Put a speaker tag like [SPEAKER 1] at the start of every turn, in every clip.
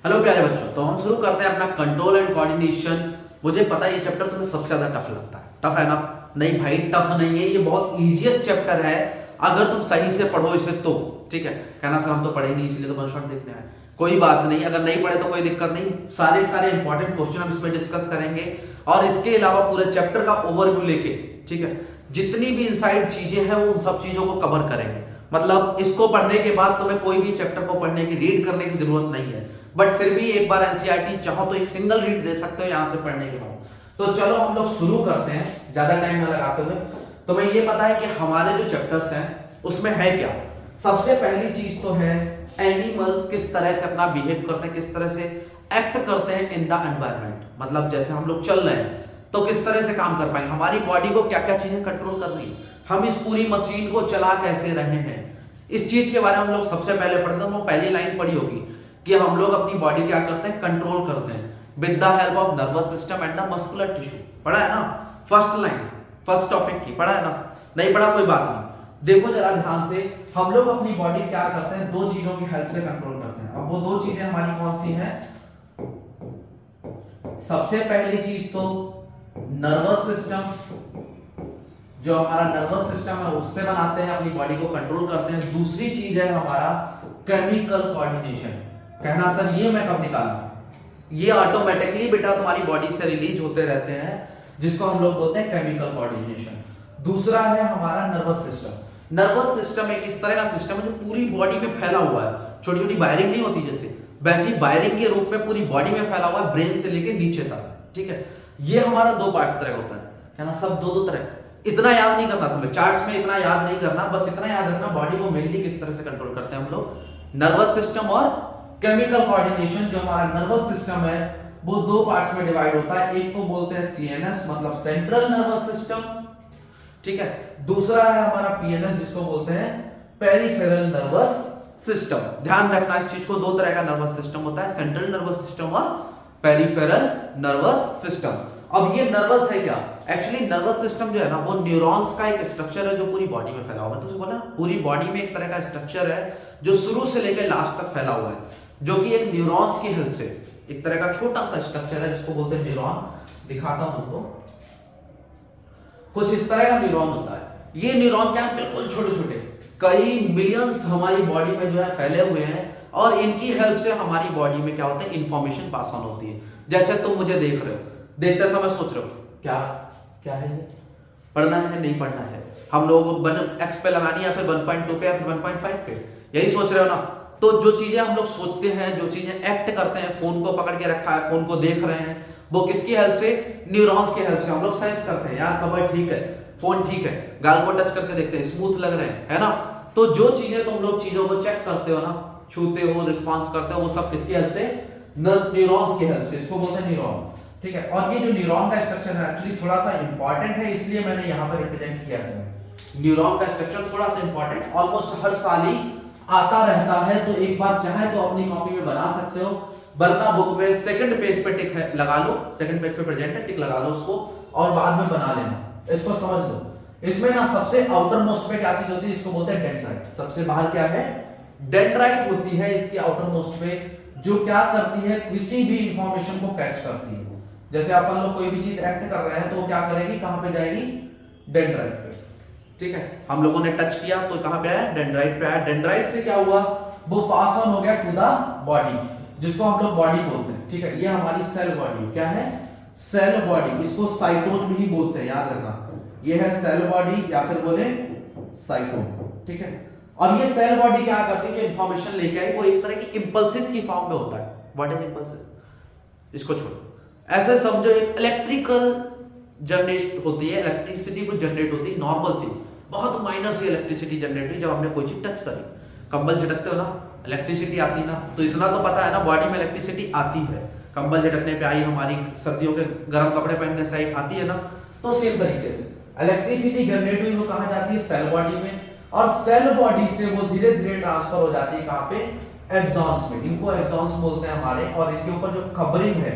[SPEAKER 1] Hello प्यारे बच्चों, तो हम शुरू करते हैं अपना कंट्रोल एंड कोऑर्डिनेशन। मुझे पता है ये चैप्टर तुम्हें सबसे ज्यादा टफ लगता है। टफ है ना? नहीं भाई, टफ नहीं है, ये बहुत इजीएस्ट चैप्टर है अगर तुम सही से पढ़ो इसे तो। ठीक है, कहना सर हम तो पढ़े नहीं इसलिए तो वन शॉट देखने आए। कोई बात नहीं, अगर नहीं पढ़े तो कोई दिक्कत नहीं। सारे इंपॉर्टेंट क्वेश्चन हम इसमें डिस्कस करेंगे और इसके अलावा पूरे चैप्टर का ओवरव्यू लेके, ठीक है, जितनी भी इनसाइड चीजें हैं वो उन सब चीजों को कवर करेंगे। मतलब इसको पढ़ने के बाद तुम्हें कोई भी चैप्टर को पढ़ने की, रीड करने की जरूरत नहीं है, बट फिर भी एक बार एनसीईआरटी चाहो तो एक सिंगल रीड दे सकते हो यहां से पढ़ने के बाद। तो चलो हम लोग शुरू करते हैं ज्यादा टाइम न लगाते हुए। तुम्हें ये पता है कि हमारे जो चैप्टर्स हैं उसमें है क्या? सबसे पहली चीज तो है एनिमल किस तरह से अपना बिहेव करते हैं, किस तरह से एक्ट करते हैं इन द एनवायरमेंट। मतलब जैसे हम लोग चल रहे हैं तो किस तरह से काम कर पाएंगे, हमारी बॉडी को क्या क्या चीजें कंट्रोल करनी है, हम इस पूरी मशीन को चला कैसे रहे हैं, इस चीज के बारे में हम लोग सबसे पहले पढ़ते हैं। वो पहली लाइन पढ़ी होगी कि हम लोग अपनी बॉडी क्या करते हैं, कंट्रोल करते हैं with the help of nervous system and the muscular tissue. पढ़ा है ना? फर्स्ट लाइन, फर्स्ट टॉपिक की पढ़ा है ना? नहीं पढ़ा कोई बात नहीं। देखो जरा ध्यान से, हम लोग अपनी बॉडी क्या करते हैं, दो चीजों की हेल्प से कंट्रोल करते हैं। अब वो दो चीजें हमारी कौन सी हैं? सबसे पहली चीज तो नर्वस सिस्टम, जो हमारा नर्वस सिस्टम है उससे बनाते हैं, अपनी बॉडी को कंट्रोल करते हैं। दूसरी चीज है हमारा केमिकल कोऑर्डिनेशन। कहना सर ये मैं कब निकाला? ये ऑटोमेटिकली बेटा तुम्हारी बॉडी से रिलीज होते रहते हैं, जिसको हम लोग बोलते हैं केमिकल कोऑर्डिनेशन। दूसरा है हमारा नर्वस सिस्टम। नर्वस सिस्टम एक इस तरह का सिस्टम है जो पूरी बॉडी में फैला हुआ है। छोटी छोटी वायरिंग नहीं होती जैसे, वैसी वायरिंग के रूप में पूरी बॉडी में फैला हुआ है, ब्रेन से लेके नीचे तक। ठीक है, ये हमारा दो पार्ट्स तरह होता है, है ना? सब दो दो तरह। इतना याद नहीं करना तुम्हें, चार्ट्स में इतना याद नहीं करना, बस इतना याद रखना बॉडी को मेनली किस तरह से कंट्रोल करते हैं हम लोग, नर्वस सिस्टम और केमिकल कोऑर्डिनेशन। जो हमारा नर्वस सिस्टम है वो दो पार्ट्स में डिवाइड होता है। एक को बोलते हैं सीएनएस मतलब सेंट्रल नर्वस सिस्टम, ठीक है। दूसरा है हमारा पीएनएस जिसको बोलते हैं पेरिफेरल नर्वस सिस्टम। ध्यान रखना इस चीज को, दो तरह का नर्वस सिस्टम होता है, सेंट्रल नर्वस सिस्टम और पेरिफेरल नर्वस सिस्टम। अब ये नर्वस है क्या? एक्चुअली नर्वस सिस्टम जो है ना वो न्यूरॉन्स का एक स्ट्रक्चर है जो पूरी बॉडी में फैला हुआ है। तो बोला ना पूरी बॉडी में एक तरह का स्ट्रक्चर है जो शुरू से लेकर लास्ट तक फैला हुआ है, जो कि एक न्यूरॉन्स की हेल्प से एक तरह का छोटा सा स्ट्रक्चर है जिसको बोलते हैं न्यूरॉन। दिखाता हूं तुमको, कुछ इस तरह का न्यूरॉन होता है। ये न्यूरॉन क्या है? बिल्कुल छोटे छोटे, कई मिलियंस हमारी बॉडी में जो है फैले हुए हैं और इनकी हेल्प से हमारी बॉडी में क्या होता है, इंफॉर्मेशन पास ऑन होती है। जैसे तुम मुझे देख रहे हो, देखते समय सोच रहे हो क्या क्या है ये, पढ़ना है नहीं पढ़ना है, हम लोग एक्स पे लगानी है या फिर 1.2 पे या फिर 1.5 पे, यही सोच रहे हो ना? तो जो चीजें हम लोग सोचते हैं, जो चीजें एक्ट करते हैं, फोन को पकड़ के रखा है, फोन को देख रहे हैं, वो किसकी हेल्प से? न्यूरॉन्स की हेल्प से। हम लोग सेंस करते हैं यार कवर ठीक है, फोन ठीक है, गाल को टच करके देखते हैं स्मूथ लग रहे हैं, है ना? तो जो चीजें तुम लोग चीजों को चेक करते हो ना, छूते हो, रिस्पॉन्स करते हो, वो सब किसकी हेल्प से? न्यूरॉन्स की हेल्प से। इसको बोलते हैं न्यूरॉन, ठीक है। और ये जो न्यूरॉन का स्ट्रक्चर है एक्चुअली थोड़ा सा इंपॉर्टेंट है, इसलिए मैंने यहाँ पर रिप्रेजेंट किया है। न्यूरॉन का स्ट्रक्चर थोड़ा सा इंपॉर्टेंट, ऑलमोस्ट हर साल ही आता रहता है, तो एक बार चाहे तो अपनी कॉपी में बना सकते हो, वरना बुक में सेकंड पेज पे टिक है लगा लो, सेकंड पेज पे प्रेजेंट है, टिक लगा लो उसको और बाद में बना लेना। इसको समझ लो, इसमें ना सबसे आउटर मोस्ट पे क्या चीज होती है, इसको बोलते हैं डेंड्राइट। सबसे बाहर क्या है? डेंड्राइट होती है इसकी आउटर मोस्ट पे, जो क्या करती है, किसी भी इंफॉर्मेशन को कैच करती है। जैसे अपन लोग कोई भी चीज एक्ट कर रहे हैं तो वो क्या करेगी, कहां पे जाएगी? डेंड्राइट पे, ठीक है। हम लोगों ने टच किया तो कहां पे आया? डेंड्राइट पे आया। डेंड्राइट से क्या हुआ, वो पास ऑन हो गया टू द बॉडी, जिसको हम लोग बॉडी बोलते हैं, ठीक है। ये हमारी सेल बॉडी, क्या है? Cell body. इसको साइटोन भी बोलते हैं, याद रखना। ये है सेल बॉडी या फिर बोले साइटोन, ठीक है। और ये सेल बॉडी क्या करती है, जो इंफॉर्मेशन लेके आई वो एक तरह की इंपल्सेस की फॉर्म में होता है। What is impulses? इसको छोड़ो, ऐसे समझो एक इलेक्ट्रिकल जनरेट होती है, इलेक्ट्रिसिटी को जनरेट होती है, नॉर्मल सी बहुत माइनर सी इलेक्ट्रिसिटी जनरेट हुई जब हमने कोई चीज टच करी। कंबल झटकते हो ना, इलेक्ट्रिसिटी आती ना, तो इतना तो पता है ना बॉडी में इलेक्ट्रिसिटी आती है। कंबल झटकने पे आई, हमारी सर्दियों के गर्म कपड़े पहनने से आई, आती है ना? तो सेम तरीके से इलेक्ट्रिसिटी जनरेट हुई, वो कहां जाती है? सेल बॉडी में। और सेल बॉडी से वो धीरे धीरे ट्रांसफर हो जाती है कहां पे? एक्सॉन्स में। इनको एक्सॉन्स बोलते हैं हमारे, और इनके ऊपर जो कवरिंग है,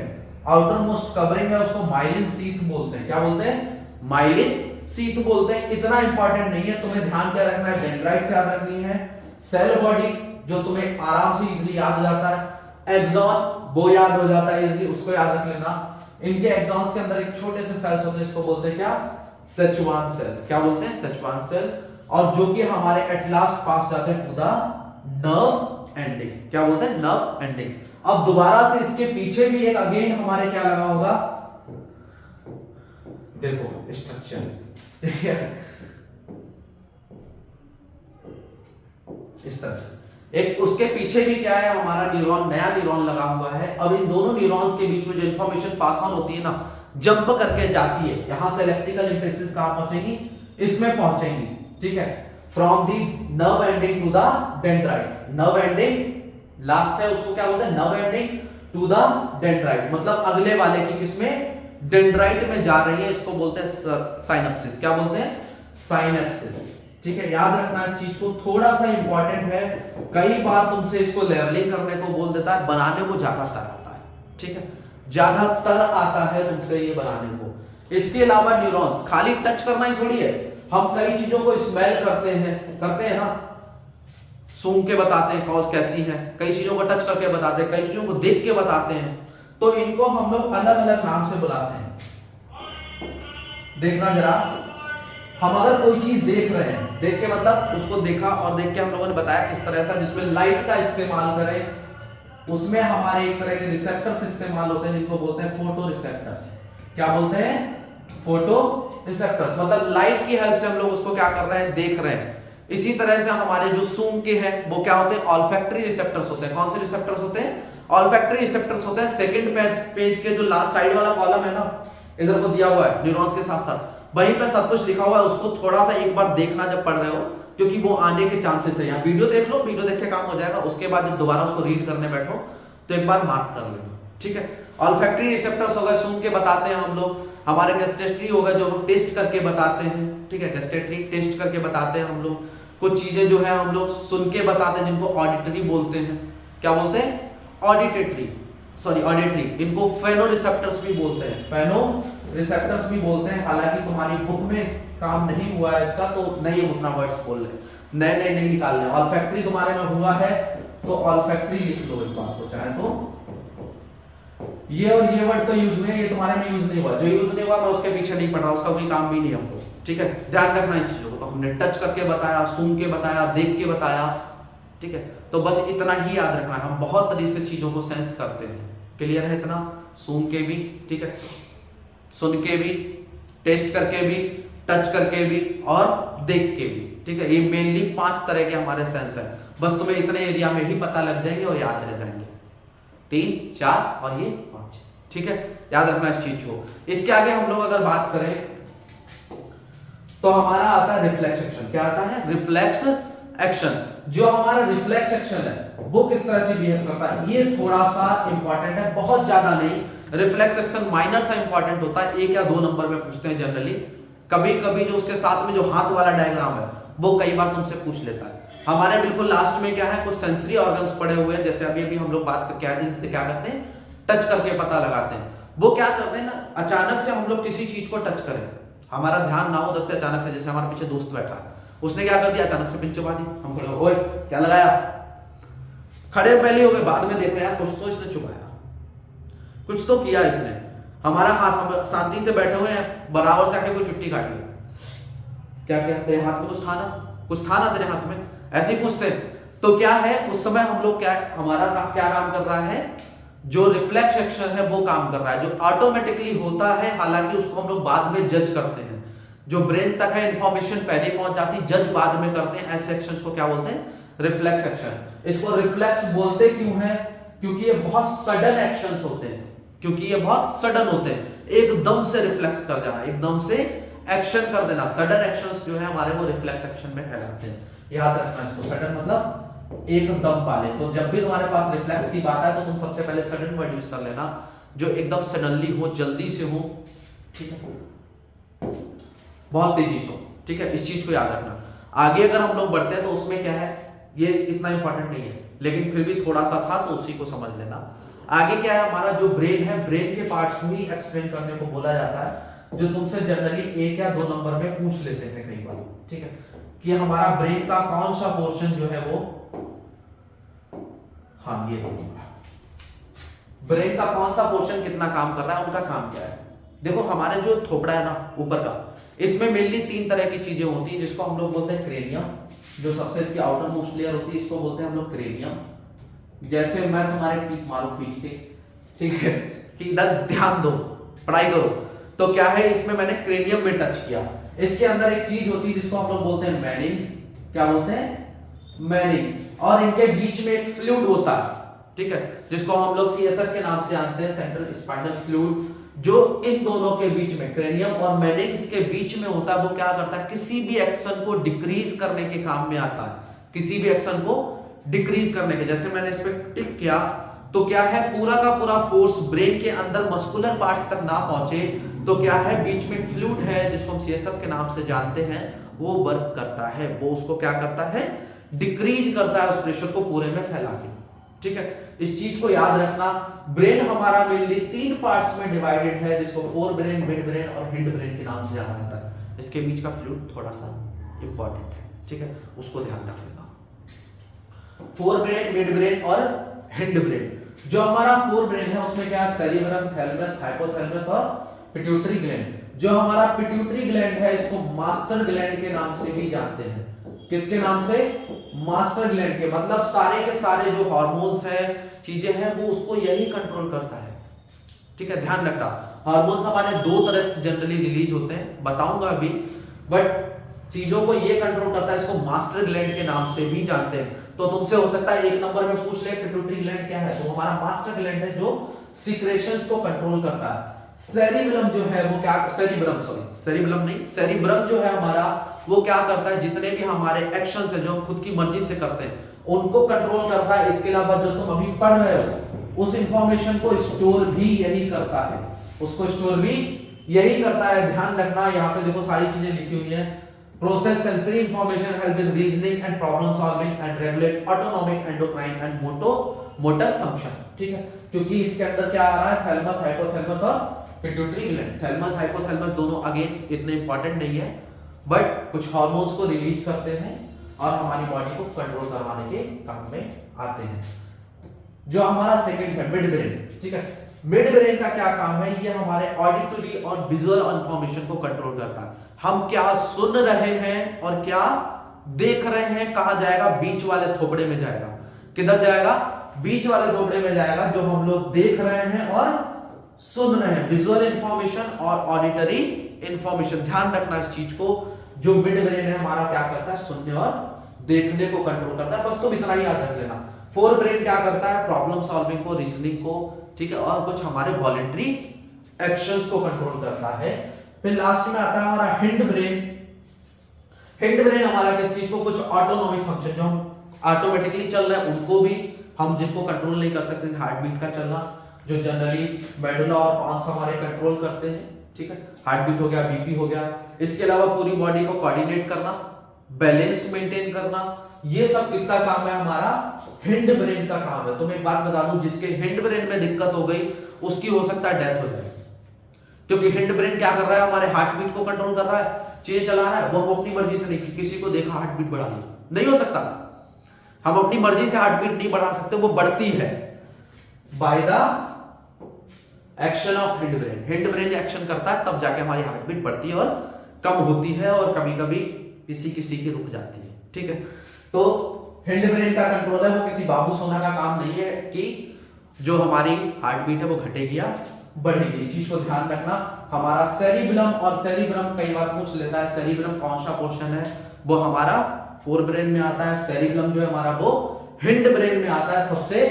[SPEAKER 1] आउटर मोस्ट कवरिंग है, उसको माइलिन शीथ बोलते हैं। क्या बोलते हैं? माइलिन शीथ बोलते हैं। इतना इंपॉर्टेंट नहीं है, तुम्हें ध्यान क्या रखना है? डेंड्राइट से याद रखनी है, सेल बॉडी जो तुम्हें आराम से इजीली याद हो जाता है, एक्सॉन वो याद हो जाता है इजीली, उसको याद रख लेना। इनके एक्सॉन्स के अंदर एक छोटे से सेल्स होते हैं, इसको बोलते हैं क्या, सेचुआन सेल। क्या बोलते हैं, सेचुआन सेल। और जो कि हमारे एट लास्ट पास जाते हैं टू द नर्व एंडिंग। क्या बोलते हैं, नर्व एंडिंग। अब दोबारा से इसके पीछे भी एक अगेन हमारे क्या लगा होगा, देखो स्ट्रक्चर, ठीक है, इस तरह से एक उसके पीछे भी क्या है हमारा न्यूरॉन, नया न्यूरॉन लगा हुआ है। अब इन दोनों न्यूरॉन्स के बीच में जो इंफॉर्मेशन पास ऑन होती है ना, जंप करके जाती है, यहां से इलेक्ट्रिकल इंपल्सेस कहां पहुंचेंगी, इसमें पहुंचेंगी, ठीक है, from the nerve ending to the dendrite. Nerve ending last है, उसको क्या बोलते हैं, nerve ending to the dendrite, मतलब अगले वाले की किसमें, डेंड्राइट में जा रही है, इसको बोलते हैं साइनेप्सिस। क्या बोलते हैं, साइनेप्सिस, ठीक है। याद रखना इस चीज को, थोड़ा सा इंपॉर्टेंट है, कई बार तुमसे इसको लेवलिंग करने को बोल देता है, बनाने को ज्यादातर आता है, ठीक है, ज्यादातर आता है तुमसे ये बनाने को। इसके अलावा न्यूरॉन्स खाली टच करना ही थोड़ी है, हम कई चीजों को स्मेल करते हैं ना, सूंघ के बताते हैं कॉज कैसी है, कई चीजों को टच करके बताते हैं, कई चीजों को देख के बताते हैं, तो इनको हम लोग अलग अलग नाम से बुलाते हैं। देखना जरा, हम अगर कोई चीज देख रहे हैं, देख के मतलब उसको देखा और देख के हम लोगों ने बताया किस तरह से, जिसमें लाइट का इस्तेमाल करें, उसमें हमारे एक तरह के रिसेप्टर्स इस्तेमाल होते हैं जिनको बोलते हैं फोटो रिसेप्टर्स। क्या बोलते हैं, फोटो रिसेप्टर्स, मतलब लाइट की हेल्प से हम लोग उसको क्या कर रहे हैं, देख रहे हैं। इसी तरह से हमारे जो सूंघ के हैं वो क्या होते हैं, ऑल्फैक्टरी रिसेप्टर्स होते हैं। कौन से रिसेप्टर्स होते हैं, ऑल्फैक्टरी रिसेप्टर्स होते हैं। सेकंड पेज के जो लास्ट साइड वाला कॉलम है ना, इधर को दिया हुआ है न्यूरॉन्स के साथ साथ, वहीं पे सब कुछ लिखा हुआ है, उसको थोड़ा सा एक बार देखना जब पढ़ रहे हो, क्योंकि वो आने के चांसेस है। यहाँ वीडियो देख लो, वीडियो देख के काम हो जाएगा, उसके बाद जब दोबारा उसको रीड करने बैठो तो एक बार मार्क कर लेना, ठीक है। ऑल्फैक्टरी रिसेप्टर्स हो गए, सूंघ के बताते हैं हम लोग। हमारे गैस्ट्रेटरी होगा जो टेस्ट करके बताते हैं, ठीक है, गैस्ट्रेटरी टेस्ट करके बताते हैं हम लोग। कुछ चीजें जो है हम लोग सुन के बताते हैं, जिनको ऑडिटरी बोलते हैं। क्या बोलते हैं, ऑडिटरी, इनको फेनो रिसेप्टर्स भी बोलते हैं, फेनो रिसेप्टर्स भी बोलते हैं। हालांकि तुम्हारी बुक में काम नहीं हुआ है इसका, तो नहीं उतना वर्ड्स बोल रहे, नए नहीं निकाल रहे। ऑल्फैक्टरी तुम्हारे में हुआ है तो ऑल्फैक्टरी लिख लो एक बात को, चाहे तो ये और ये वर्ड तो यूज हुए, ये तुम्हारे में यूज नहीं हुआ। जो यूज नहीं हुआ मैं उसके पीछे नहीं पड़ रहा, उसका कोई काम भी नहीं हमको, ठीक है। ध्यान रखना इन चीजों को, तो हमने टच करके बताया, सूंघ के बताया, देख के बताया, ठीक है। तो बस इतना ही याद रखना है, हम बहुत तरीके से चीजों को सेंस करते हैं। क्लियर है इतना, सूंघ के भी, ठीक है, सुन के भी, टेस्ट करके भी, टच करके भी और देख के भी, ठीक है। ये मेनली 5 तरह के हमारे सेंस है, बस तुम्हें इतने एरिया में ही पता लग जाएंगे और याद रह जाएंगे, 3, 4 और ये 5, ठीक है। याद रखना इस चीज को। इसके आगे हम लोग अगर बात करें तो हमारा आता है रिफ्लेक्स एक्शन। क्या आता है, रिफ्लेक्स एक्शन। जो हमारा रिफ्लेक्स एक्शन है वो किस तरह से बिहेव करता है, ये थोड़ा सा इंपॉर्टेंट है, बहुत ज्यादा नहीं। रिफ्लेक्स एक्शन माइनर सा इंपॉर्टेंट होता है, 1 या 2 नंबर में पूछते हैं जनरली। कभी कभी जो उसके साथ में जो हाथ वाला डायग्राम है वो कई बार तुमसे पूछ लेता है। हमारे बिल्कुल लास्ट में क्या है, कुछ सेंसरी ऑर्गन्स पड़े हुए हैं, जैसे अभी हम लोग बात करके आए थे, जिनसे क्या करते हैं, टच करके पता लगाते हैं। वो क्या करते हैं ना, अचानक से हम लोग किसी चीज को टच करें, हमारा ध्यान ना हो उधर से, अचानक से जैसे हमारे पीछे दोस्त बैठा है, उसने क्या कर दिया, अचानक से पिन चुबा दी, हम बोले ओए क्या लगाया, खड़े पहले हो गए, बाद में देख रहे हैं कुछ तो इसने चुबाया, कुछ तो किया इसने। हमारा हाथ, हम शांति से बैठे हुए हैं, बराबर से आके कोई चुट्टी काट ली, क्या क्या तेरे हाथ में कुछ था ना तेरे हाथ में, ऐसे ही पूछते हैं। तो क्या है उस समय हम लोग क्या, हमारा क्या काम कर रहा है, जो रिफ्लेक्स एक्शन है वो काम कर रहा है, जो ऑटोमेटिकली होता है, हालांकि उसको हम लोग बाद में जज करते हैं। जो ब्रेन तक है इंफॉर्मेशन पहले पहुंच जाती, जज बाद में करते हैं। ऐसे एक्शंस को क्या बोलते हैं, रिफ्लेक्स एक्शन। इसको रिफ्लेक्स बोलते क्यों है, क्योंकि ये बहुत सडन एक्शंस होते हैं, क्योंकि ये बहुत सडन होते हैं, एकदम से रिफ्लेक्स कर जाना, एकदम से एक्शन कर देना। सडन एक्शंस जो है हमारे वो रिफ्लेक्स एक्शन में कहलाते हैं। याद रखना इसको, सडन मतलब एकदम वाले। तो जब भी तुम्हारे पास रिफ्लेक्स की बात है तो तुम सबसे पहले सडन वर्ड यूज कर लेना, जो एकदम सडनली हो, जल्दी से हो, ठीक है, बहुत तेजी से हो, ठीक है। इस चीज को याद रखना। आगे अगर हम लोग बढ़ते हैं तो उसमें क्या है, ये इतना इंपॉर्टेंट नहीं है, लेकिन फिर भी थोड़ा सा था तो उसी को समझ लेना। आगे क्या है, हमारा जो ब्रेन है, ब्रेन के पार्ट्स भी एक्सप्लेन करने को बोला जाता है, जो तुमसे जनरली 1 या 2 नंबर में पूछ लेते हैं कई बार, ठीक है, कि हमारा ब्रेन का कौन सा पोर्शन जो है वो, हाँ ये ब्रेन का कौन सा पोर्शन कितना काम कर रहा है, उनका काम क्या है। देखो हमारे जो थोपड़ा है ना ऊपर का, इसमें मेनली 3 तरह की चीजें होती हैं, जिसको हम लोग बोलते हैं क्रेनियम, जो सबसे इसकी आउटर मोस्ट लेयर होती है इसको बोलते हैं हम लोग क्रेनियम। जैसे मैं तुम्हारे टीप मारू खींच के, ठीक है, कि इधर ध्यान दो, पढ़ाई करो, तो क्या है इसमें मैंने क्रेनियम में टच किया। इसके अंदर एक चीज होती है जिसको हम लोग बोलते हैं मेनिंग्स। क्या बोलते हैं? मेनिंग्स। और इनके बीच में एक फ्लूइड होता है, ठीक है, जिसको हम लोग सीएसएफ के नाम से जानते हैं, सेंट्रल स्पाइनल फ्लूइड, जो इन दोनों के बीच में, क्रेनियम और मेनिंग्स के बीच में होता है। वो क्या करता है, किसी भी एक्शन को डिक्रीज करने के काम में आता है, किसी भी एक्शन को डिक्रीज करने के। जैसे मैंने इस पे टिक किया तो क्या है, पूरा का पूरा फोर्स ब्रेन के अंदर मस्कुलर पार्ट्स तक ना पहुंचे, तो क्या है, बीच में फ्लूइड है जिसको हम सीएसएफ के नाम से जानते हैं, वो वर्क करता है, वो उसको क्या करता है, डिक्रीज करता है उस प्रेशर को पूरे में फैला के, ठीक है। इस चीज को याद रखना। ब्रेन हमारा मेनली 3 पार्ट्स में डिवाइडेड है, जिसको फोर ब्रेन, मिड ब्रेन और हिंड ब्रेन के नाम से जाना जाता है। इसके बीच का फ्लूइड थोड़ा सा इंपॉर्टेंट है, ठीक है, उसको ध्यान रखना। फोर ब्रेन, मिड ब्रेन और हिंड ब्रेन। जो हमारा फोर ब्रेन है उसमें क्या है, सेरिबेलम, थैलेमस, हाइपोथैलेमस और पिट्यूटरी ग्लैंड। जो हमारा पिट्यूटरी ग्लैंड है इसको मास्टर ग्लैंड के नाम से भी जानते हैं। किसके नाम से? मास्टर ग्लैंड के। मतलब सारे के सारे जो हार्मोन्स हैं, चीजें हैं, वो उसको यही कंट्रोल करता है, ठीक है, ध्यान रखना। हार्मोन्स हमारे 2 तरह से जनरली रिलीज होते हैं, बताऊंगा अभी, बट चीजों को ये कंट्रोल करता है, इसको मास्टर ग्लैंड के नाम से भी जानते हैं। तो तुमसे हो सकता है 1 नंबर में पूछ ले पिट्यूटरी ग्लैंड क्या है, तो हमारा मास्टर ग्लैंड है जो सीक्रेशंस को कंट्रोल करता है। सेरिबेलम जो है वो क्या, सेरिबेलम नहीं, सेरिब्रम जो है हमारा, वो क्या करता है, जितने भी हमारे एक्शंस है जो हम खुद की मर्जी से करते हैं उनको कंट्रोल करता है। इसके अलावा जो तुम अभी पढ़ रहे हो उस इंफॉर्मेशन को स्टोर भी यही करता है, उसको स्टोर भी यही करता है। ध्यान रखना, यहाँ पे देखो सारी चीजें लिखी हुई है। Process sensory information, help in reasoning and problem solving and regulate autonomic, endocrine and motor function, ठीक है, क्योंकि इसके अंदर क्या आ रहा है, थैलेमस, हाइपोथैलेमस और पिट्यूटरी ग्लैंड। थैलेमस, हाइपोथैलेमस दोनों अगेन इतने इंपॉर्टेंट नहीं है, बट कुछ हार्मोन्स को रिलीज करते हैं और हमारी बॉडी को कंट्रोल करवाने के काम में आते हैं। जो हमारा सेकंड है मिड ब्रेन, ठीक है। मिड ब्रेन का क्या काम है, ये हमारे ऑडिटरी और विजुअल इंफॉर्मेशन को कंट्रोल करता है। हम क्या सुन रहे हैं और क्या देख रहे हैं, कहां जाएगा, बीच वाले थोपड़े में जाएगा। किधर जाएगा? बीच वाले थोपड़े में जाएगा, जो हम लोग देख रहे हैं और सुन रहे हैं, विजुअल इंफॉर्मेशन और ऑडिटरी इंफॉर्मेशन। ध्यान रखना इस चीज को। जो मिड ब्रेन है हमारा क्या करता है, सुनने और देखने को कंट्रोल करता है। बस तुम इतना ही याद रख लेना। फोर ब्रेन क्या करता है, प्रॉब्लम सॉल्विंग को, रीजनिंग को, ठीक है, और कुछ हमारे वॉलेंटरी एक्शंस को कंट्रोल करता है। फिर लास्ट में आता है हमारा हिंड ब्रेन। हिंड ब्रेन हमारा किस चीज को, कुछ ऑटोनॉमिक फंक्शन जो हम ऑटोमेटिकली चल रहे हैं उनको भी हम जिनको कंट्रोल नहीं कर सकते, हार्ट बीट का चलना, जो जनरली मेडुला और पांस हमारे कंट्रोल करते हैं, ठीक है, हार्ट बीट हो गया, बीपी हो गया। इसके अलावा पूरी बॉडी को कोऑर्डिनेट करना, बैलेंस मेंटेन करना, ये सब किसका काम है, हमारा हिंड ब्रेन का काम है। तो मैं एक बात बता दूं, जिसके हिंड ब्रेन में दिक्कत हो गई उसकी हो सकता है डेथ हो जाए, क्योंकि हिंड ब्रेन क्या कर रहा है, हमारे हार्ट बीट को कंट्रोल कर रहा है, चीजें चला रहा है। वो अपनी मर्जी से नहीं, किसी को देखा हार्ट बीट बढ़ा ली, नहीं हो सकता। हम अपनी मर्जी से हार्ट बीट नहीं बढ़ा सकते, वो बढ़ती है by the action of hind brain. Hind brain action करता है तब जाके हमारी हार्ट बीट बढ़ती है और कम होती है, और कभी कभी किसी किसी की रुक जाती है, ठीक है। तो हिंड ब्रेन का कंट्रोल है, वो किसी बाबू सोना का काम नहीं है कि जो हमारी हार्ट बीट है वो घटेगी या बढ़ेगी। इस चीज को ध्यान रखना। हमारा सेरिबेलम, और सेरिब्रम कई बार पूछ लेता है, सेरिब्रम कौन सा पोर्शन है, वो हमारा फोर ब्रेन में आता है। सेरिबेलम जो है हमारा वो हिंड ब्रेन में आता है, सबसे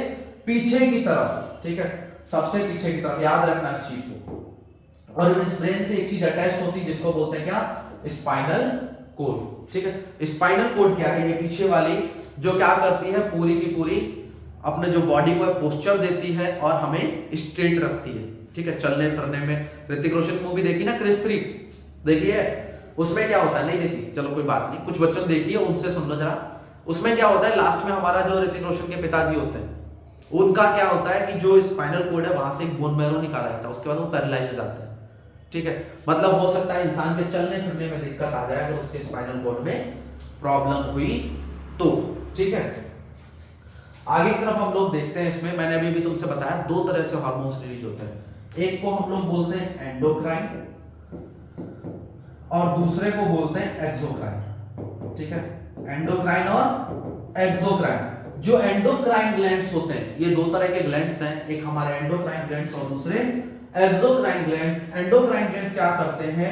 [SPEAKER 1] पीछे की तरफ, ठीक है, सबसे पीछे की तरफ। याद रखना इस चीज को। और इस ब्रेन से एक चीज अटैच होती है जिसको बोलते हैं क्या, स्पाइनल कोड, ठीक है। स्पाइनल कोड क्या है, ये पीछे वाली जो क्या करती है, पूरी की पूरी अपने जो बॉडी को पोस्चर देती है और हमें स्ट्रेट रखती है, ठीक है, चलने फिरने में। ऋतिक रोशन मूवी देखी ना, क्रिस 3 देखिए, उसमें क्या होता है, नहीं देखी, चलो कोई बात नहीं, कुछ बच्चों देखिए, उनसे सुन लो जरा। उसमें क्या होता है, लास्ट में हमारा जो ऋतिक रोशन के पिताजी होते हैं, उनका क्या होता है कि जो स्पाइनल कोड है वहां से एक बोन मैरो निकाला जाता है, उसके बाद वो पैरालाइज हो जाते हैं, ठीक है। मतलब हो सकता है इंसान के चलने फिरने में दिक्कत आ जाए अगर उसके स्पाइनल कोड में प्रॉब्लम हुई तो, ठीक है। आगे की तरफ हम लोग देखते हैं, इसमें मैंने अभी भी तुमसे बताया दो तरह से हार्मोन्स रिलीज होते हैं, एक को हम लोग बोलते हैं एंडोक्राइन और दूसरे को बोलते हैं एक्सोक्राइन। ठीक है, एंडोक्राइन और एक्सोक्राइन। जो एंडोक्राइन ग्लैंड्स होते हैं, ये दो तरह के ग्लैंड्स हैं, एक हमारे एंडोक्राइन ग्लैंड्स और दूसरे एक्सोक्राइन ग्लैंड्स। एंडोक्राइन ग्लैंड्स क्या करते हैं,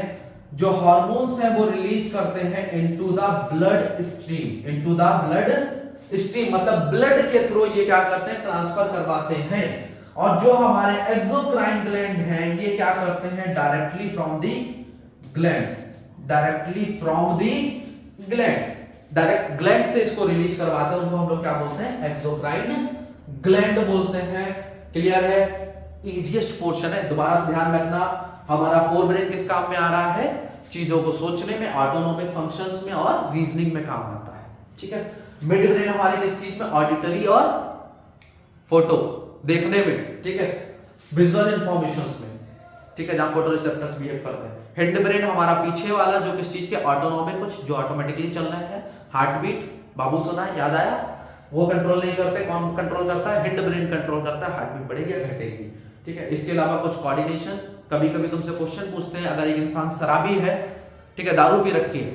[SPEAKER 1] जो हार्मोन्स हैं वो रिलीज करते हैं into the blood stream, into the blood stream, मतलब ब्लड के थ्रू ये क्या करते हैं, ट्रांसफर करवाते हैं। और जो हमारे एक्सोक्राइन ग्लैंड हैं ये क्या करते हैं, directly from the glands, directly from the glands, direct gland से इसको रिलीज करवाते हैं, उनको हम लोग क्या बोलते हैं, एक्सोक्राइन ग्लैंड बोलते हैं। क्लियर है, इजीएस्ट पोर्शन है, दोबारा से ध्यान रखना, हमारा फोरब्रेन किस काम में आ रहा है, चीजों को सोचने में, ऑटोनोमिक फंक्शंस में और रीजनिंग में काम आता है। ठीक है, मिड ब्रेन हमारे किस चीज में, ऑडिटरी और फोटो देखने में, ठीक है, विजुअल इंफॉर्मेशंस में, ठीक है, जहां फोटो रिसेप्टर्स बिहेव करते हैं। हेड ब्रेन हमारा पीछे वाला, जो किस चीज के, ऑटोनोमिक, कुछ जो ऑटोमेटिकली चल रहे हैं, हार्ट बीट, बाबू सुना है, याद आया, वो कंट्रोल नहीं करते, कौन कंट्रोल करता है, हेड ब्रेन कंट्रोल करता है, हार्ट बीट बढ़ेगी या घटेगी। ठीक है, इसके अलावा कुछ कोऑर्डिनेशंस, कभी कभी तुमसे क्वेश्चन पूछते हैं, अगर एक इंसान शराबी है, ठीक है, दारू पी रखी है,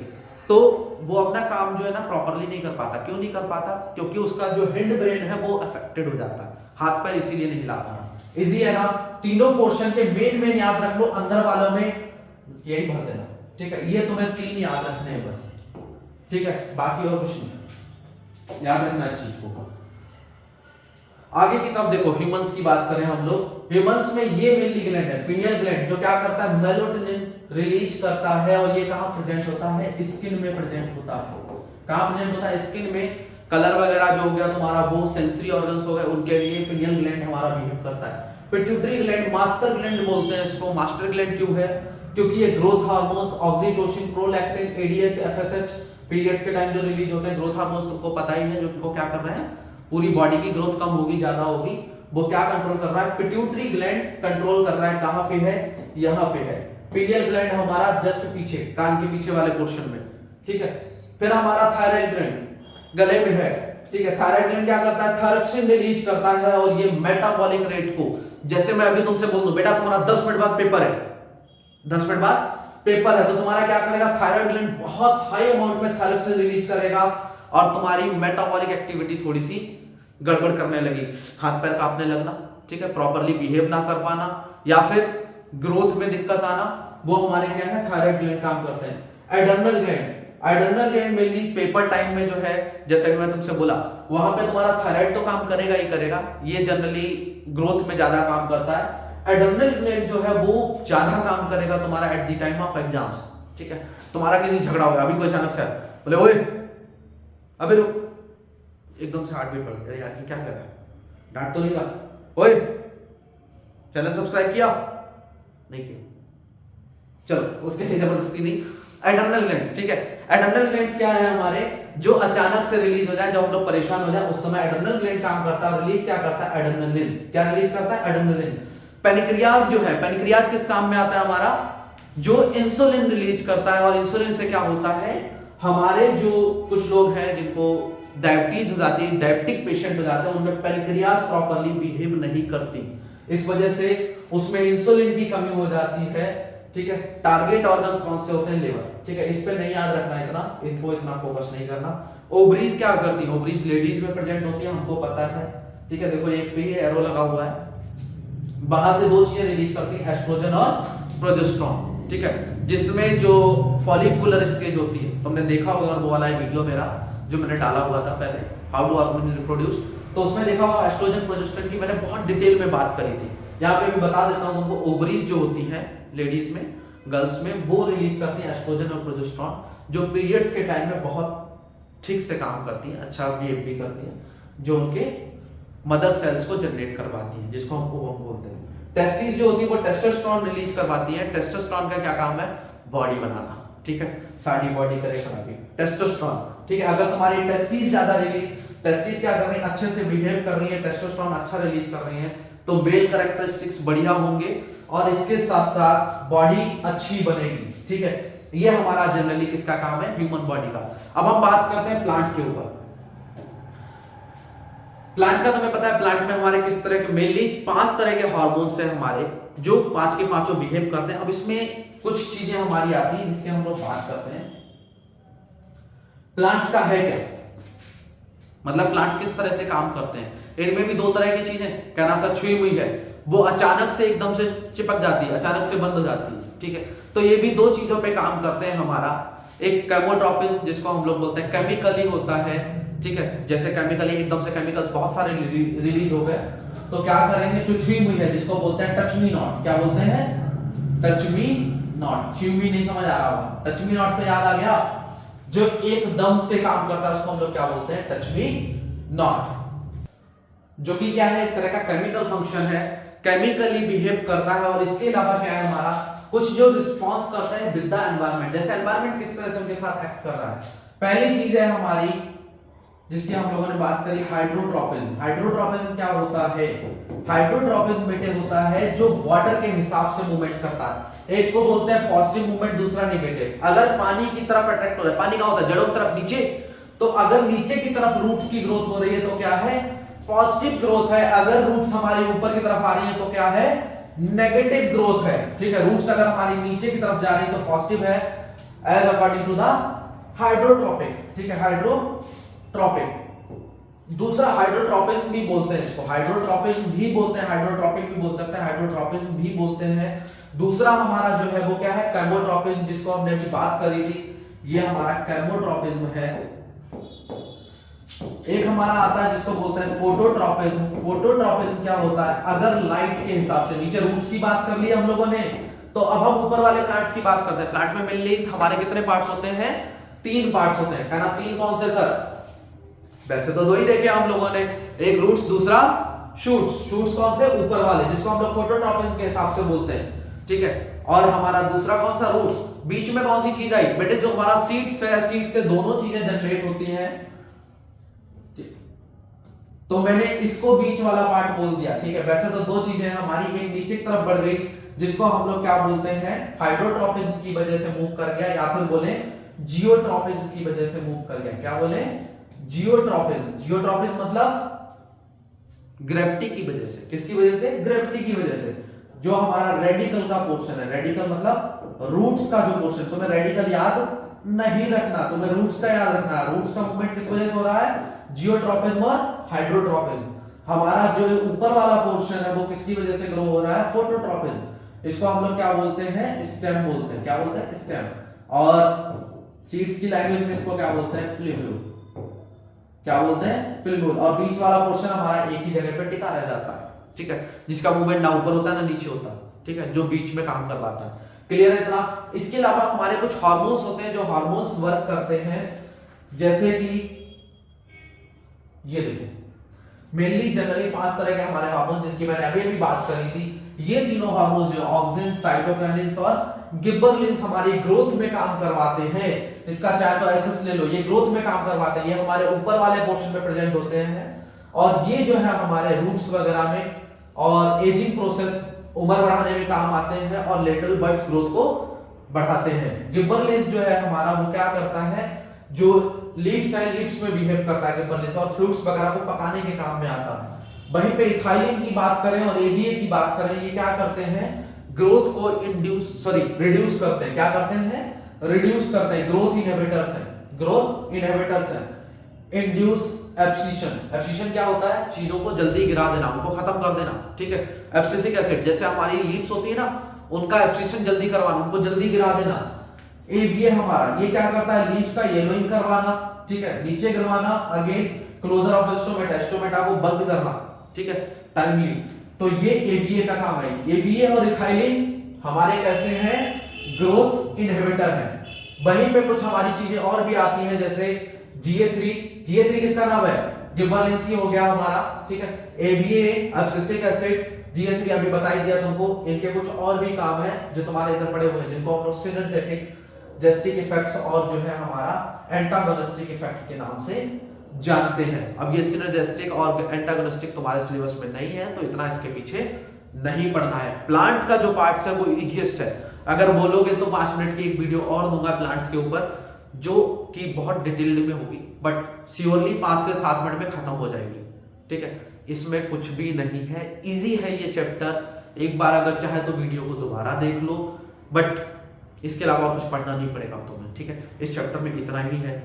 [SPEAKER 1] तो वो अपना काम जो है ना प्रॉपरली नहीं कर पाता। क्यों नहीं कर पाता, क्योंकि उसका जो हेड ब्रेन है वो अफेक्टेड हो जाता है, हाथ पैर इसीलिए नहीं हिला पा रहा। इजी है ना, तीनों पोर्शन के मेन याद रख लो, अंदर वालों में यही भर देना। ठीक है, ये तुम्हें तीन याद रखने हैं बस। ठीक है, बाकी और कुछ नहीं, याद रखना इस चीज को। आगे की तरफ देखो, ह्यूमंस की बात करें हम लोग, ह्यूमंस में ये मेनली ग्लैंड है, पिनियल ग्लैंड, जो क्या करता है, मेलाटोनिन रिलीज करता है, और ये कहां प्रेजेंट होता है, स्किन में प्रेजेंट होता है। कहां प्रेजेंट होता है, स्किन में। कलर वगैरह जो हो गया तुम्हारा, वो सेंसरी ऑर्गन्स हो गए, उनके लिए पिनियल ग्लैंड हमारा बिहेव करता है। पिट्यूटरी ग्लैंड, मास्टर ग्लैंड बोलते हैं इसको। मास्टर ग्लैंड क्यों है, क्योंकि ये growth hormones, oxytocin, prolactin, ADH, FSH, periods के टाइम जो रिलीज होते हैं, ग्रोथ हार्मोन्स तुमको पता ही है, जो तुमको क्या कर रहे हैं, पूरी बॉडी की ग्रोथ कम होगी ज्यादा होगी, वो क्या कंट्रोल कर रहा है, पिट्यूटरी ग्लैंड कंट्रोल कर रहा है। कहां पे है, यहां पे है। पिनियल ग्लैंड हमारा जस्ट पीछे, कान के पीछे वाले पोर्शन में। ठीक है, फिर हमारा थायराइड ग्लैंड गले में है। ठीक है, थायराइड ग्लैंड क्या करता है, थायरोक्सिन रिलीज करता है, और ये मेटाबॉलिक रेट को, जैसे मैं अभी तुमसे बोल दूं, बेटा तुम्हारा 10 मिनट बाद पेपर है, 10 मिनट बाद पेपर है, तो तुम्हारा क्या करेगा, थायराइड ग्लैंड बहुत हाई अमाउंट में थायरोक्सिन रिलीज करेगा, और तुम्हारी मेटाबॉलिक एक्टिविटी थोड़ी सी गड़बड़ करने लगी, हाथ पैर कांपने लगना, ठीक है, प्रॉपर्ली बिहेव ना कर पाना, या फिर ग्रोथ में दिक्कत आना, वो हमारे क्या है, थायराइड ग्लैंड काम करते हैं। Adrenal gland, adrenal gland mainly paper time में जो है, जैसे कि मैं तुमसे बोला, वहां पे तुम्हारा थायराइड तो काम करेगा ही करेगा, ये जनरली ग्रोथ में ज्यादा काम करता है। एडर्नल ग्लैंड जो है वो ज्यादा काम करेगा तुम्हारा at the time of exams. ठीक है, तुम्हारा किसी झगड़ा हो गया, अभी कोई अचानक से बोले ओए अबे रुक, एकदम से हार्ट बीट बढ़ गया, यार ये क्या कर रहा है, डांट तो नहीं लगा, ओए चैनल सब्सक्राइब किया नहीं किया, चलो उसके लिए जबरदस्ती नहीं। एडर्नल ग्लैंड्स, ठीक है, एडर्नल ग्लैंड्स क्या है हमारे, जो अचानक से रिलीज हो जाए, जब हम लोग परेशान हो जाए, उस समय एडर्नल ग्लैंड काम करता है, रिलीज क्या करता है, एड्रेनलिन। क्या रिलीज करता है, एड्रेनलिन। पेनक्रियाज जो है, पेनक्रियाज किस काम में आता है हमारा, जो इंसुलिन रिलीज करता है, और इंसुलिन से क्या होता है, हमारे जो कुछ लोग हैं जिनको डायबिटीज हो जाती है, डायबिटिक पेशेंट हो जाते हैं, उनमें पेनक्रियाज प्रॉपर्ली बिहेव नहीं करती, इस वजह से उसमें इंसुलिन की कमी हो जाती है। ठीक है, टारगेट ऑर्गन्स कौन से होते हैं, लिवर। ठीक है, इस पे नहीं याद रखना इतना, इनको इतना फोकस नहीं करना। ओवरीज क्या करती है, ओवरीज लेडीज में प्रेजेंट होती है, हमको पता है। ठीक है, देखो एक पे ही एरो लगा हुआ है, बाहर से दो चीजें रिलीज करती है, एस्ट्रोजन और प्रोजेस्टेरोन। ठीक है, जिसमें जो फॉलिकुलर स्टेज होती है, तुमने देखा होगा वो वाला वीडियो मेरा जो मैंने डाला हुआ था पहले, हाउ टू ऑर्गेनिज्म रिप्रोड्यूस, तो उसमें देखा होगा एस्ट्रोजन प्रोजेस्टेरोन की मैंने बहुत डिटेल में बात करी थी। यहाँ पे भी बता देता हूँ तुमको, ओवरीज जो होती हैं लेडीज में, गर्ल्स में, वो रिलीज करती है एस्ट्रोजन और प्रोजेस्टेरोन, जो पीरियड्स के टाइम में बहुत ठीक से काम करती है, अच्छा बिहेव भी करती है, जो उनके मदर सेल्स को जनरेट करवाती है, जिसको हम ओवम बोलते हैं। टेस्टिस जो होती है वो टेस्टोस्टेरोन रिलीज करवाती है। टेस्टोस्टेरोन का क्या काम है, बॉडी बनाना। ठीक है, साड़ी बॉडी करे खराबी, टेस्टोस्टेरोन। ठीक है, अगर तुम्हारी टेस्टिस ज्यादा रिलीज, टेस्टिस क्या कर रही है, अच्छे से बिहेव कर रही है, टेस्टोस्टेरोन अच्छा रिलीज कर रही है, तो मेल कैरेक्टरिस्टिक्स बढ़िया होंगे, और इसके साथ साथ बॉडी अच्छी बनेगी। ठीक है, ये हमारा जनरली किसका काम है, ह्यूमन बॉडी का। अब हम बात करते हैं प्लांट के ऊपर। प्लांट का तुम्हें पता है, प्लांट में हमारे किस तरह के मेनली 5 तरह के हार्मोन्स है हमारे, जो 5 के 5 बिहेव करते हैं। अब इसमें कुछ चीजें हमारी आती है जिसके हम लोग बात करते हैं। प्लांट्स का है क्या, मतलब प्लांट्स किस तरह से काम करते हैं। इनमें भी 2 तरह की चीजें, कहना सा छुई हुई है, वो अचानक से एकदम से चिपक जाती है, अचानक से बंद हो जाती है, ठीक है। तो ये भी 2 चीजों पे काम करते हैं हमारा। एक केमोट्रोपिज्म जिसको हम लोग बोलते हैं केमिकली होता है, ठीक है। जैसे केमिकली एकदम से केमिकल्स बहुत सारे रिलीज हो गए, तो क्या करेंगे, जो छुई हुई है जिसको बोलते हैं टच मी नॉट, क्या बोलते हैं, टच मी नॉट। छुई हुई नहीं समझ आ रहा होगा, टच मी नॉट तो याद आ गया, जो एकदम से काम करता है उसको हम लोग क्या बोलते हैं, टच मी नॉट, जो कि क्या है, एक तरह का केमिकल फंक्शन है, केमिकली बिहेव करता है। और इसके अलावा क्या है हमारा, कुछ जो रिस्पॉन्स करता है विद द एनवायरनमेंट, जैसे एनवायरनमेंट किस तरह से उनके साथ एक्ट कर रहा है। पहली चीज है हमारी जिसकी हम लोगों ने बात करी, हाइड्रोट्रोपिज्म। हाइड्रोट्रोपिज्म क्या होता है, हाइड्रोट्रोपिज्म बेटे होता है जो वाटर के हिसाब से मूवमेंट करता है। एक को बोलते हैं पॉजिटिव मूवमेंट, दूसरा नेगेटिव। अगर पानी की तरफ अट्रैक्ट हो रहा है, पानी का होता है जड़ों की तरफ नीचे, तो अगर नीचे की तरफ रूट्स की ग्रोथ हो रही है तो क्या है, पॉजिटिव ग्रोथ है। अगर रूट्स हमारी ऊपर की तरफ आ रही है तो क्या है, नेगेटिव ग्रोथ है, ठीक है। रूट्स अगर हमारी नीचे की तरफ जा रही है तो पॉजिटिव है, एज अकॉर्डिंग टू द हाइड्रोट्रोपिक, ठीक है, हाइड्रोट्रोपिक। दूसरा हाइड्रोट्रोपिज्म भी बोलते हैं इसको, हाइड्रोट्रोपिज्म भी बोलते हैं, हाइड्रोट्रोपिक भी बोल सकते हैं, हाइड्रोट्रोपिज्म भी बोलते हैं। दूसरा हमारा जो है वो क्या है, केमोट्रोपिज्म, जिसको हमने अभी बात करी थी, ये हमारा केमोट्रोपिज्म है। एक हमारा आता है जिसको बोलते हैं फोटोट्रोपिज्म। फोटोट्रोपिज्म क्या होता है, अगर लाइट के हिसाब से, नीचे रूट्स की बात कर ली हम लोगों ने, तो अब हम ऊपर वाले प्लांट्स की बात करते हैं। प्लांट में मेनली हमारे कितने पार्ट्स होते हैं, 3 पार्ट्स होते हैं, कहना 3 कौन से सर, वैसे तो 2 ही देखे हम लोगों ने, एक रूट्स दूसरा शूट्स। शूट्स कौन से, ऊपर वाले, जिसको हम लोग फोटोट्रोपिज्म के हिसाब से बोलते हैं, ठीक है। और हमारा दूसरा कौन सा, रूट्स। बीच में कौन सी चीज आई बेटे, जो हमारा सीड्स है, सीड से दोनों चीजें जनरेट होती हैं, तो मैंने इसको बीच वाला पार्ट बोल दिया, ठीक है। वैसे तो 2 चीजें हमारी, एक नीचे की तरफ बढ़ गई जिसको हम लोग क्या बोलते हैं, हाइड्रोट्रोपिज्म की वजह से मूव कर गया, या फिर बोले जियोट्रोपिज्म की वजह से मूव कर गया। क्या बोले, जियोट्रोपिज्म। जियोट्रोपिज्म मतलब ग्रेविटी की वजह से, किसकी वजह से, ग्रेविटी की वजह से। जो हमारा रेडिकल का पोर्शन है, रेडिकल मतलब रूट्स का जो पोर्शन, तुम्हें रेडिकल याद नहीं रखना, तुम्हें रूट्स का याद रखना। रूट्स का मूवमेंट किस वजह से हो रहा है, जियोट्रोपिज्म और हाइड्रोट्रोपिज्म। हमारा जो ऊपर वाला पोर्शन है वो किसकी वजह से ग्रो हो रहा है, फोटोट्रोपिज्म। इसको हम लोग क्या बोलते हैं, स्टेम बोलते हैं। क्या बोलते हैं, स्टेम। और सीड्स की लैंग्वेज में इसको क्या बोलते हैं, प्लूम्यूल। क्या बोलते हैं, प्लूम्यूल। और बीच वाला पोर्शन हमारा एक ही जगह पे टिका रह जाता है, ठीक है, जिसका मूवमेंट ना ऊपर होता है ना नीचे होता है, ठीक है, जो बीच में काम कर पाता है। क्लियर है इतना। इसके अलावा हमारे कुछ हार्मोन्स होते हैं जो हार्मोन्स वर्क करते हैं, जैसे कि ये देखो, मेनली जनरली 5 तरह के हमारे हार्मोन्स, जिनकी मैंने अभी बात करी थी। ये तीनों हार्मोन्स जो ऑक्सिन, साइटोकिनिन और गिबरेलिंस हमारी ग्रोथ में काम करवाते हैं। इसका चाहे तो एसएस ले लो, ये ग्रोथ में काम करवाते हैं, ये हमारे ऊपर वाले पोर्शन में प्रेजेंट होते हैं, और ये जो है हमारे रूट्स वगैरह में और एजिंग प्रोसेस, उम्र बढ़ाने में काम आते हैं, और लेटरल बड्स ग्रोथ को बढ़ाते हैं। गिबरेलिंस जो है हमारा वो क्या करता है, जो लीव्स है, लीव्स में बिहेव करता है गिबरेलिंस, और फ्रूट्स वगैरह को पकाने के काम में आता है। वहीं पे इथाइलिन की बात करें और एबीए की बात करें, ये क्या करते हैं, ग्रोथ को रिड्यूस करते हैं। क्या करते हैं, रिड्यूस करते हैं, ग्रोथ इनहिबिटर्स हैं, ग्रोथ इनहिबिटर्स हैं। Induce abscission. एब्सिशन क्या होता है, चीजों को जल्दी गिरा देना, उनको खत्म कर देना, ठीक है। एब्सिसिक एसिड, जैसे हमारी लीव्स होती है ना, उनका एब्सिशन जल्दी करवाना, उनको जल्दी गिरा देना। एबीए हमारा ये क्या करता है, लीव्स का येलोइंग करवाना, ठीक है, नीचे गिरवाना, again closure of stomata, stomata को बंद करना, ठीक है, टाइमली। तो ये एबीए का काम है। एबीए और इथाइलिन हमारे कैसे हैं, ग्रोथ इनहिबिटर हैं। वहीं पे कुछ हमारी चीजें और भी आती हैं, जैसे GA3। GA3 किसका नाम है, गिबरेलिंस हो गया हमारा, ठीक है। एबीए एब्सिसिक एसिड, GA3 अभी बता ही दिया तुमको। इनके कुछ और भी काम है जो तुम्हारे इधर पड़े हुए हैं, जिनको हम लोग सिनर्जेटिक, जेस्टिक इफेक्ट्स और जो है हमारा एंटागोनिस्टिक इफेक्ट्स के नाम से जानते हैं। अब ये सिनर्जेस्टिक और एंटागोनिस्टिक तुम्हारे सिलेबस में नहीं है, तो इतना इसके पीछे नहीं पढ़ना है। प्लांट का जो पार्ट्स है वो इजीएस्ट है। अगर बोलोगे तो 5 मिनट की एक वीडियो और दूंगा प्लांट्स के ऊपर, जो कि बहुत डिटेल्ड में होगी, बट श्योरली 5 से 7 मिनट में खत्म हो जाएगी, ठीक है, इसमें कुछ भी नहीं है, इजी है ये चैप्टर। एक बार अगर चाहे तो वीडियो को दोबारा देख लो, बट इसके अलावा कुछ पढ़ना नहीं पड़ेगा तुम्हें। ठीक है, इस चैप्टर में इतना ही है।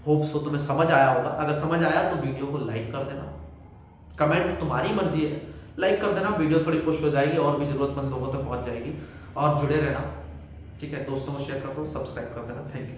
[SPEAKER 1] होप सो तुम्हें समझ आया होगा। अगर समझ आया तो वीडियो को लाइक कर देना, कमेंट तुम्हारी मर्जी है, लाइक कर देना, वीडियो थोड़ी पुश हो जाएगी और भी जरूरतमंद लोगों तक पहुंच जाएगी। और जुड़े रहना, ठीक है, दोस्तों को शेयर कर दो, सब्सक्राइब कर देना। Thank you.